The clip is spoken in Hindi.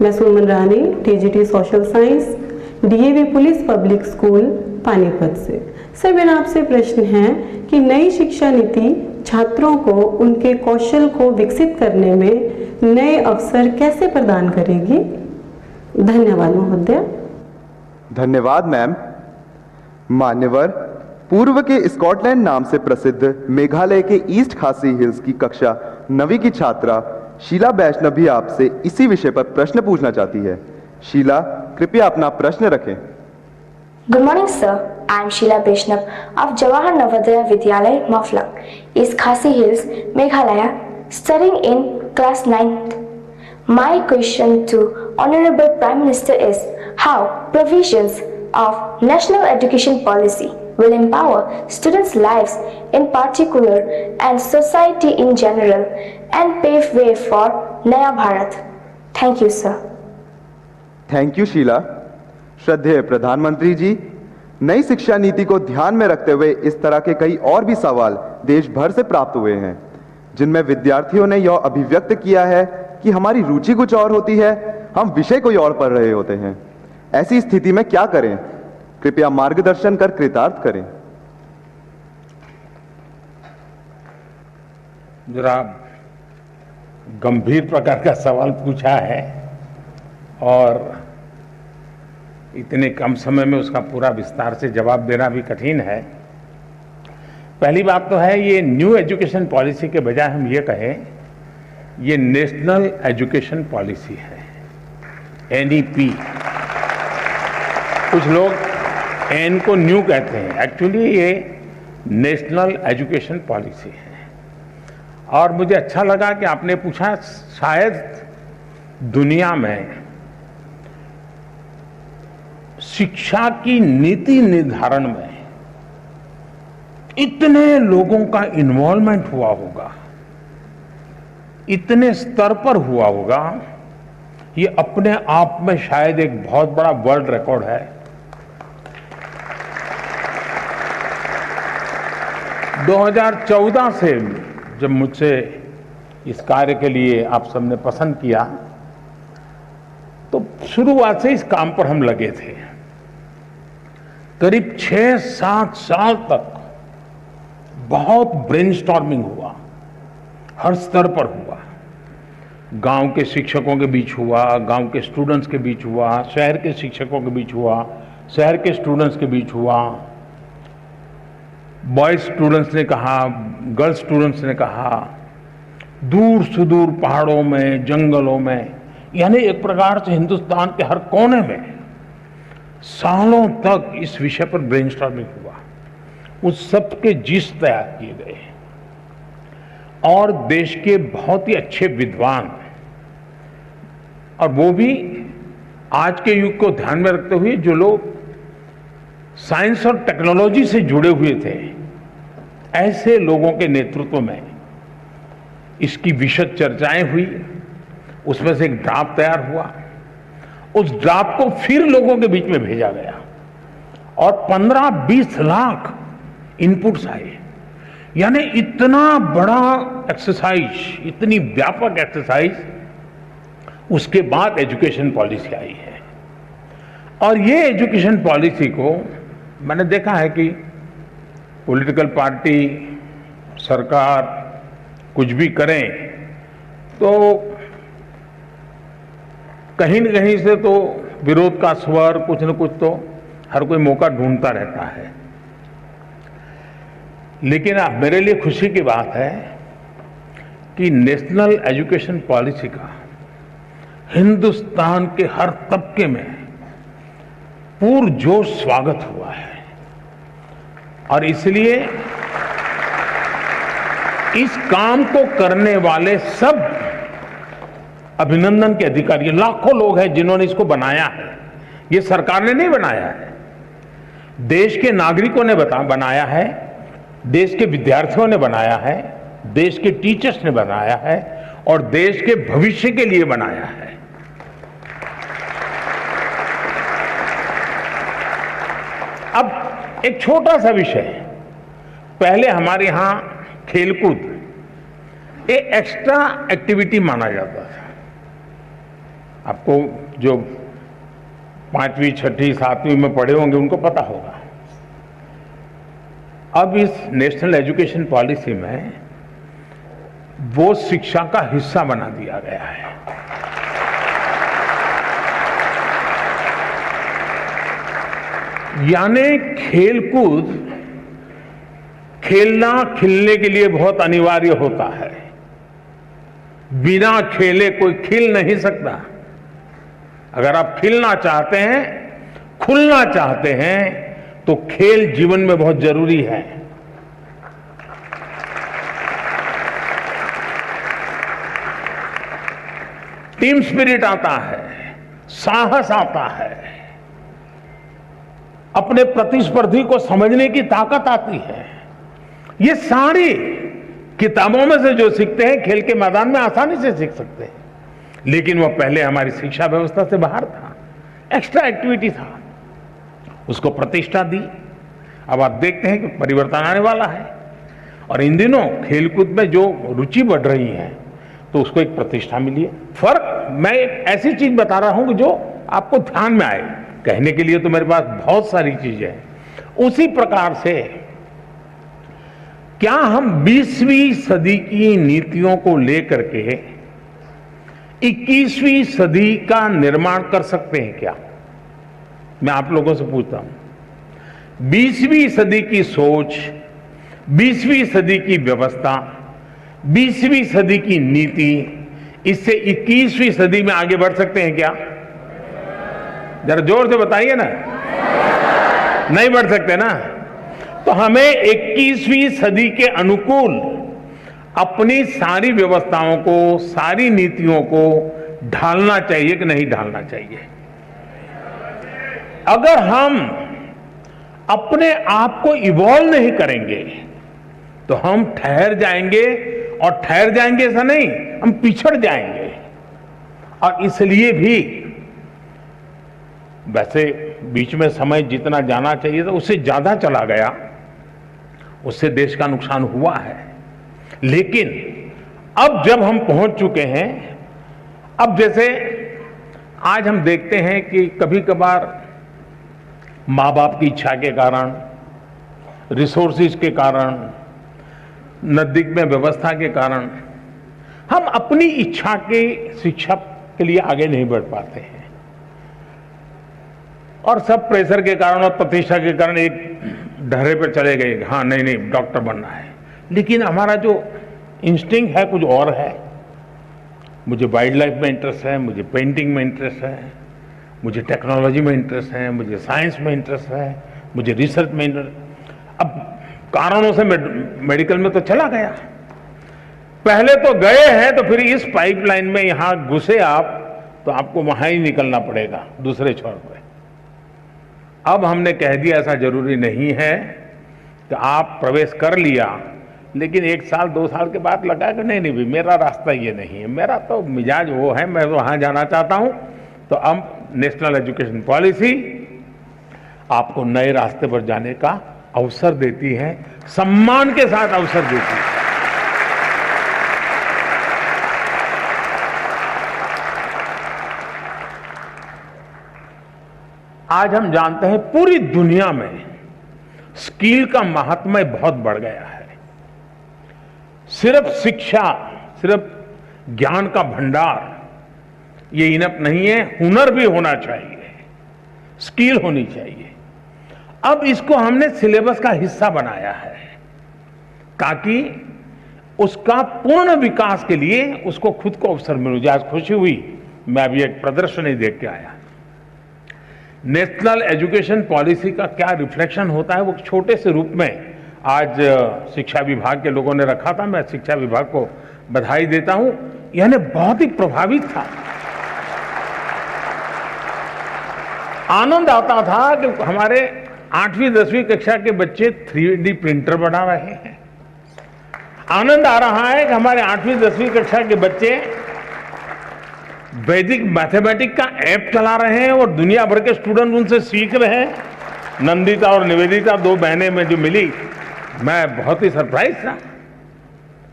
मैं Suman Rani, TGT social science, DAV police public school Panipat से। सर, मेरा आपसे प्रश्न है कि नई शिक्षा नीति छात्रों को उनके कौशल को विकसित करने में नए अवसर कैसे प्रदान करेगी? धन्यवाद महोदय। धन्यवाद मैम। मान्यवर, पूर्व के स्कॉटलैंड नाम से प्रसिद्ध मेघालय के ईस्ट खासी हिल्स की कक्षा 9वीं की छात्रा शीला वैष्णव भी आपसे इसी विषय पर प्रश्न पूछना चाहती है। शीला, कृपया अपना प्रश्न रखें। Good morning, sir. I am Sheila Vaishnav of Jawahar Navodaya Vidyalay, Maflang, East Khasi Hills, Meghalaya, studying in class 9th. My question to Honorable Prime Minister is how provisions of National Education Policy will empower students' lives in particular and society in general and pave way for Naya Bharat. Thank you, sir. Thank you Sheela. श्रद्धेय प्रधानमंत्री जी, नई शिक्षा नीति को ध्यान में रखते हुए इस तरह के कई और भी सवाल देश भर से प्राप्त हुए हैं, जिनमें विद्यार्थियों ने यह अभिव्यक्त किया है कि हमारी रुचि कुछ और होती है, हम विषय कोई और पढ़ रहे होते हैं। ऐसी स्थिति में क्या करें? कृपया मार्गदर्शन कर कृतार्थ करें। जरा गंभीर प्रकार का सवाल पूछा है और इतने कम समय में उसका पूरा विस्तार से जवाब देना भी कठिन है। पहली बात तो है, ये न्यू एजुकेशन पॉलिसी के बजाय हम ये कहें ये नेशनल एजुकेशन पॉलिसी है, एनईपी। कुछ लोग एन को न्यू कहते हैं, एक्चुअली ये नेशनल एजुकेशन पॉलिसी है। और मुझे अच्छा लगा कि आपने पूछा, शायद दुनिया में शिक्षा की नीति निर्धारण में इतने लोगों का इन्वॉल्वमेंट हुआ होगा, इतने स्तर पर हुआ होगा, ये अपने आप में शायद एक बहुत बड़ा वर्ल्ड रिकॉर्ड है। 2014 से जब मुझसे इस कार्य के लिए आप सबने पसंद किया, तो शुरुआत से इस काम पर हम लगे थे। करीब 6-7 साल तक बहुत ब्रेनस्टॉर्मिंग हुआ, हर स्तर पर हुआ। गांव के शिक्षकों के बीच हुआ, गांव के स्टूडेंट्स के बीच हुआ, शहर के शिक्षकों के बीच हुआ, शहर के स्टूडेंट्स के बीच हुआ। बॉयज स्टूडेंट्स ने कहा, गर्ल्स स्टूडेंट्स ने कहा, दूर सुदूर पहाड़ों में, जंगलों में, यानी एक प्रकार से हिंदुस्तान के हर कोने में सालों तक इस विषय पर ब्रेनस्टॉर्मिंग हुआ। उस सब के जिस तैयार किए गए और देश के बहुत ही अच्छे विद्वान, और वो भी आज के युग को ध्यान में रखते हुए जो लोग साइंस और टेक्नोलॉजी से जुड़े हुए थे, ऐसे लोगों के नेतृत्व में इसकी विशद चर्चाएं हुई। उसमें से एक ड्राफ्ट तैयार हुआ। उस ड्राफ्ट को फिर लोगों के बीच में भेजा गया और 15-20 लाख इनपुट्स आए। यानी इतना बड़ा एक्सरसाइज, इतनी व्यापक एक्सरसाइज, उसके बाद एजुकेशन पॉलिसी आई है। और ये एजुकेशन पॉलिसी को मैंने देखा है कि पॉलिटिकल पार्टी, सरकार कुछ भी करें तो कहीं न कहीं से तो विरोध का स्वर, कुछ न कुछ तो हर कोई मौका ढूंढता रहता है। लेकिन अब मेरे लिए खुशी की बात है कि नेशनल एजुकेशन पॉलिसी का हिंदुस्तान के हर तबके में पुरजोश स्वागत हुआ है। और इसलिए इस काम को करने वाले सब अभिनंदन के अधिकारी, लाखों लोग हैं जिन्होंने इसको बनाया है। ये सरकार ने नहीं बनाया है, देश के नागरिकों ने बनाया है, देश के विद्यार्थियों ने बनाया है, देश के टीचर्स ने बनाया है और देश के भविष्य के लिए बनाया है। अब एक छोटा सा विषय, पहले हमारे यहां खेलकूद एक एक्स्ट्रा एक्टिविटी माना जाता था। आपको जो 5वीं, 6ठी, 7वीं में पढ़े होंगे उनको पता होगा। अब इस नेशनल एजुकेशन पॉलिसी में वो शिक्षा का हिस्सा बना दिया गया है। यानी खेलकूद खेलना खिलने के लिए बहुत अनिवार्य होता है। बिना खेले कोई खिल नहीं सकता। अगर आप खिलना चाहते हैं, खुलना चाहते हैं, तो खेल जीवन में बहुत जरूरी है। टीम स्पिरिट आता है, साहस आता है, अपने प्रतिस्पर्धी को समझने की ताकत आती है। ये सारी किताबों में से जो सीखते हैं खेल के मैदान में आसानी से सीख सकते हैं, लेकिन वह पहले हमारी शिक्षा व्यवस्था से बाहर था, एक्स्ट्रा एक्टिविटी था, उसको प्रतिष्ठा दी। अब आप देखते हैं कि परिवर्तन आने वाला है और इन दिनों खेलकूद में जो रुचि बढ़ रही है तो उसको एक प्रतिष्ठा मिली है। फर्क मैं एक ऐसी चीज बता रहा हूं कि जो आपको ध्यान में आए। कहने के लिए तो मेरे पास बहुत सारी चीजें हैं। उसी प्रकार से क्या हम 20वीं सदी की नीतियों को लेकर के 21वीं सदी का निर्माण कर सकते हैं क्या? मैं आप लोगों से पूछता हूं। 20वीं सदी की सोच, 20वीं सदी की व्यवस्था, 20वीं सदी की नीति, इससे 21वीं सदी में आगे बढ़ सकते हैं क्या? जरा जोर से बताइए ना। नहीं बढ़ सकते ना। तो हमें 21वीं सदी के अनुकूल अपनी सारी व्यवस्थाओं को, सारी नीतियों को ढालना चाहिए कि नहीं ढालना चाहिए? अगर हम अपने आप को इवॉल्व नहीं करेंगे तो हम ठहर जाएंगे, और ठहर जाएंगे ऐसा नहीं, हम पिछड़ जाएंगे। और इसलिए भी वैसे बीच में समय जितना जाना चाहिए था उससे ज्यादा चला गया, उससे देश का नुकसान हुआ है। लेकिन अब जब हम पहुंच चुके हैं, अब जैसे आज हम देखते हैं कि कभी कभार माँ बाप की इच्छा के कारण, रिसोर्सेज के कारण, नजदीक में व्यवस्था के कारण हम अपनी इच्छा के शिक्षा के लिए आगे नहीं बढ़ पाते हैं, और सब प्रेशर के कारण और प्रतिष्ठा के कारण एक ढर्रे पर चले गए। हाँ, नहीं डॉक्टर बनना है, लेकिन हमारा जो इंस्टिंक्ट है कुछ और है। मुझे वाइल्ड लाइफ में इंटरेस्ट है, मुझे पेंटिंग में इंटरेस्ट है, मुझे टेक्नोलॉजी में इंटरेस्ट है, मुझे साइंस में इंटरेस्ट है, मुझे रिसर्च में इंटरेस्ट। अब कारणों से मेडिकल में तो चला गया, पहले तो गए हैं, तो फिर इस पाइपलाइन में यहां घुसे आप तो आपको वहां ही निकलना पड़ेगा दूसरे छोर पे। अब हमने कह दिया ऐसा जरूरी नहीं है कि आप प्रवेश कर लिया, लेकिन 1 साल 2 साल के बाद लगा कि नहीं भाई मेरा रास्ता ये नहीं है, मेरा तो मिजाज वो है, मैं वहां जाना चाहता हूं। तो अब नेशनल एजुकेशन पॉलिसी आपको नए रास्ते पर जाने का अवसर देती है, सम्मान के साथ अवसर देती है। आज हम जानते हैं पूरी दुनिया में स्किल का महात्म्य बहुत बढ़ गया है। सिर्फ शिक्षा, सिर्फ ज्ञान का भंडार ये इनफ नहीं है, हुनर भी होना चाहिए, स्किल होनी चाहिए। अब इसको हमने सिलेबस का हिस्सा बनाया है ताकि उसका पूर्ण विकास के लिए उसको खुद को अवसर मिल जाए। आज खुशी हुई, मैं अभी एक प्रदर्शनी देख के आया। नेशनल एजुकेशन पॉलिसी का क्या रिफ्लेक्शन होता है वो छोटे से रूप में आज शिक्षा विभाग के लोगों ने रखा था। मैं शिक्षा विभाग को बधाई देता हूं, यानी बहुत ही प्रभावित था। आनंद आता था कि हमारे 8वीं 10वीं कक्षा के बच्चे 3D प्रिंटर बना रहे हैं। आनंद आ रहा है कि हमारे 8वीं 10वीं कक्षा के बच्चे वैदिक मैथमेटिक्स का ऐप चला रहे हैं और दुनिया भर के स्टूडेंट उनसे सीख रहे हैं। नंदिता और निवेदिता 2 बहनें में जो मिली, मैं बहुत ही सरप्राइज था।